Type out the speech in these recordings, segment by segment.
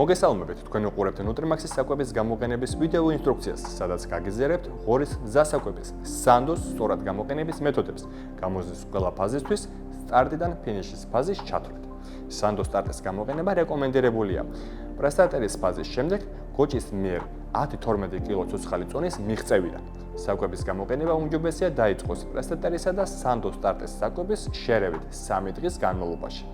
მოგესალმებით, თქვენ უყურებთ Nutrimax-ის საკვების გამოყენების ვიდეო ინსტრუქციას, სადაც გაგიზიარებთ ღორის გზასაკვების სანდოს სწორად გამოყენების მეთოდებს, გამოზის ყველა ფაზისთვის სტარტიდან ფინიშის ფაზის ჩათვლით. სანდოს სტარტის გამოყენება რეკომენდირებულია. პრესტატერის ფაზის შემდეგ გოჭის მიერ 10-12 კილო ცოცხალი წონის მიღწევიდან. საკვების გამოყენება უმჯობესია დაიწყოს პრესტატერისა და სანდოს სტარტის საკვების შერევით 3 დღის განმავლობაში.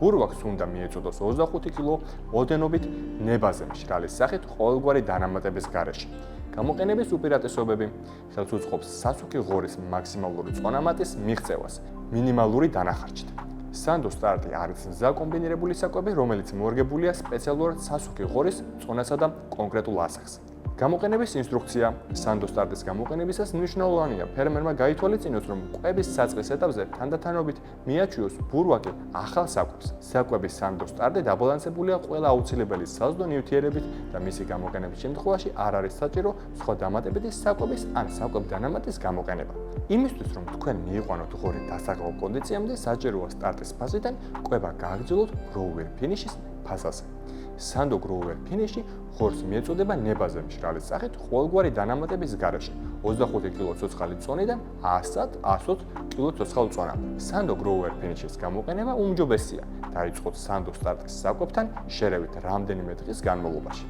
ბურვაკს უნდა მიეწოდოს 25 კილო ოდენობით ნებაზე მშრალის სახით ყოველგვარი დანამატების გარეშე. გამოყენების უპირატესობები ხელს უწყობს სასუქი ღორის მაქსიმალური წონამატის მიღწევას მინიმალური დანახარჯით. სანდოს სტარტი არის მზაკომბინირებული საკვები, რომელიც მორგებულია სპეციალურად სასუქი ღორის წონასა და კონკრეტულ ასაკს. გამოყენების ინსტრუქცია სანდოს სტარტის გამოყენებისას მნიშვნელოვანია ფერმერმა გაითვალისწინოს, რომ კვების საწყის ეტაპზე თანდათანობით მიაჩვიოს ბურვაკი ახალ საკვებს. საკვების სანდოს სტარტი დაბალანსებულია ყველა აუცილებელი საზრდო ნივთიერებით და მისი გამოყენების შემთხვევაში არ არის საჭირო სხვა დამატებითი საკვების ან საკვებ დანამატის გამოყენება. იმისთვის, რომ თქვენ მიიყვანოთ ღორი დასაყრდნ კონდიციამდე, საჭიროა სტარტის ფაზიდან კვება გააგრძელოთ grower finish-ის ფაზაზე. სანდო grower finish-ი ღორს მიეწოდება ნებაზე მშრალის სახით ყოველგვარი დანამატების გარეშე 25 კილო ცოცხალი წონიდან 100-120 კილო ცოცხალ წონამდე. სანდო grower finish-ის გამოყენება უმჯობესია დაიწყოთ სანდო სტარტის საკვებთან შერევით რამდენიმე დღის განმავლობაში.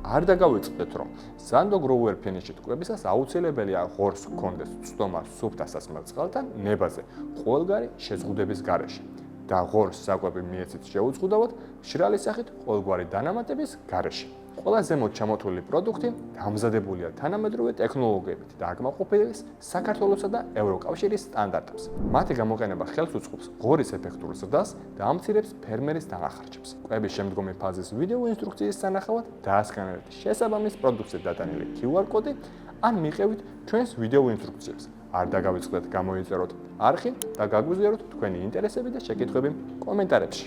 არ დაგავიწყდეთ, რომ სანდო grower finish-ით კვებისას აუცილებელია ღორს ჰქონდეს ცდომა სუფთა სასმელ წყალთან ნებაზე ყოველგვარი შეზღუდების გარეშე და ღორს საკვები მიეცით შეუზღუდავად მშრალის სახით ყოველგვარი დანამატების გარეშე. ყველა ზემოთ ჩამოთვლილი პროდუქტი დამზადებულია თანამედროვე ტექნოლოგიებით და აკმაყოფილებს საქართველოსა და ევროკავშირის სტანდარტებს. მათი გამოყენება ხელს უწყობს ღორის ეფექტურ ზრდას და ამცირებს ფერმერის დანახარჯებს. კვების შემდგომი ფაზის ვიდეო ინსტრუქციის სანახავად დაასკანერეთ შესაბამის პროდუქტზე დატანილი QR კოდი ან მიყევით ჩვენს ვიდეო ინსტრუქციებს. არ დაგავიწყდეთ გამოიწეროთ არხი და გაგვიზიაროთ თქვენი ინტერესები და შეკითხვები კომენტარებში.